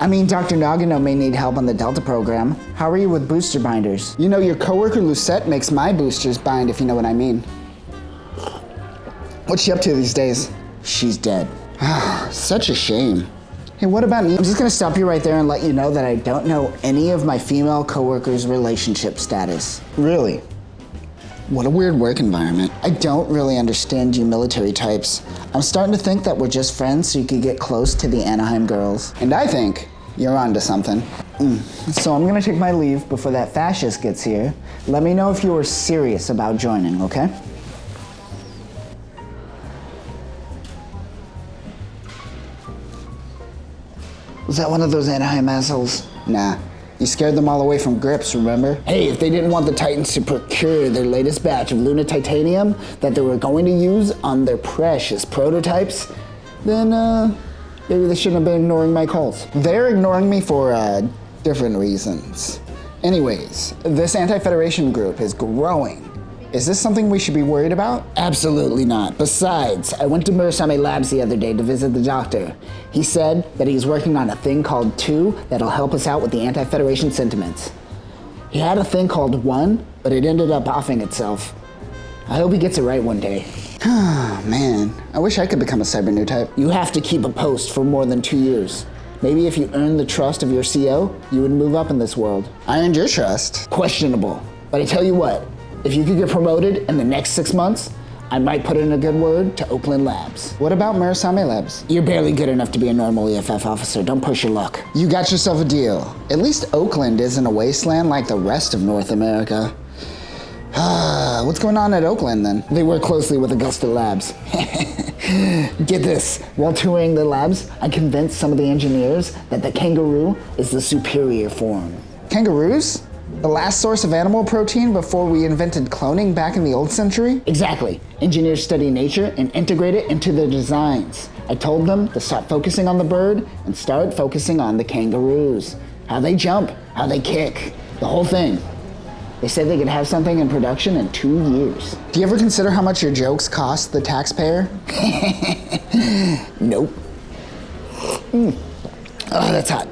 I mean, Dr. Nagano may need help on the Delta program. How are you with booster binders? You know, your coworker Lucette makes my boosters bind, if you know what I mean. What's she up to these days? She's dead. Such a shame. Hey, what about me? I'm just gonna stop you right there and let you know that I don't know any of my female coworkers' relationship status. Really? What a weird work environment. I don't really understand you military types. I'm starting to think that we're just friends so you could get close to the Anaheim girls. And I think you're onto something. So I'm gonna take my leave before that fascist gets here. Let me know if you are serious about joining, okay? Was that one of those Anaheim assholes? Nah. You scared them all away from grips, remember? Hey, if they didn't want the Titans to procure their latest batch of Luna Titanium that they were going to use on their precious prototypes, then maybe they shouldn't have been ignoring my calls. They're ignoring me for different reasons. Anyways, this anti-Federation group is growing. Is this something we should be worried about? Absolutely not. Besides, I went to Murasame Labs the other day to visit the doctor. He said that he's working on a thing called 2 that'll help us out with the anti-Federation sentiments. He had a thing called 1, but it ended up offing itself. I hope he gets it right one day. Man, I wish I could become a cyber new type. You have to keep a post for more than 2 years. Maybe if you earned the trust of your CO, you would move up in this world. I earned your trust. Questionable. But I tell you what, if you could get promoted in the next 6 months, I might put in a good word to Oakland Labs. What about Murasame Labs? You're barely good enough to be a normal EFF officer. Don't push your luck. You got yourself a deal. At least Oakland isn't a wasteland like the rest of North America. What's going on at Oakland then? They work closely with Augusta Labs. Get this, while touring the labs, I convinced some of the engineers that the kangaroo is the superior form. Kangaroos? The last source of animal protein before we invented cloning back in the old century? Exactly. Engineers study nature and integrate it into their designs. I told them to stop focusing on the bird and start focusing on the kangaroos. How they jump, how they kick, the whole thing. They said they could have something in production in 2 years. Do you ever consider how much your jokes cost the taxpayer? Nope. Oh, that's hot.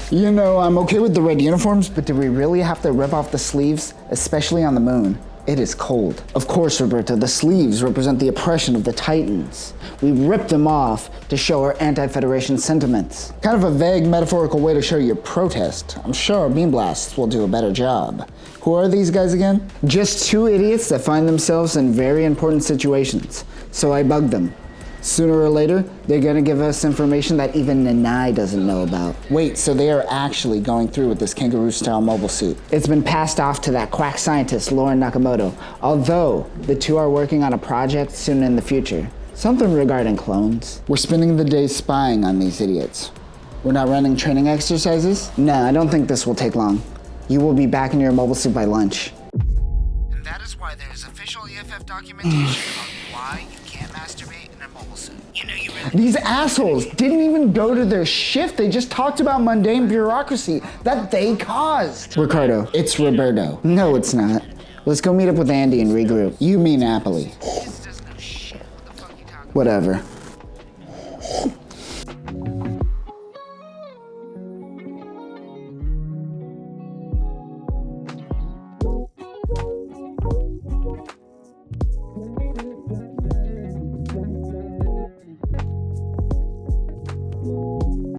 You know, I'm okay with the red uniforms, but do we really have to rip off the sleeves, especially on the moon? It is cold. Of course, Roberta, the sleeves represent the oppression of the Titans. We ripped them off to show our anti-Federation sentiments. Kind of a vague metaphorical way to show your protest. I'm sure our beam blasts will do a better job. Who are these guys again? Just 2 idiots that find themselves in very important situations. So I bugged them. Sooner or later, they're gonna give us information that even Nanai doesn't know about. Wait, so they are actually going through with this kangaroo-style mobile suit? It's been passed off to that quack scientist, Lauren Nakamoto, although the two are working on a project soon in the future. Something regarding clones. We're spending the day spying on these idiots. We're not running training exercises? No, I don't think this will take long. You will be back in your mobile suit by lunch. And that is why there is official EFF documentation on why you can't masturbate in a mobile suit. You know you really... These assholes didn't even go to their shift. They just talked about mundane bureaucracy that they caused. Ricardo, it's Roberto. No, it's not. Let's go meet up with Andy and regroup. You mean Napoli. Whatever.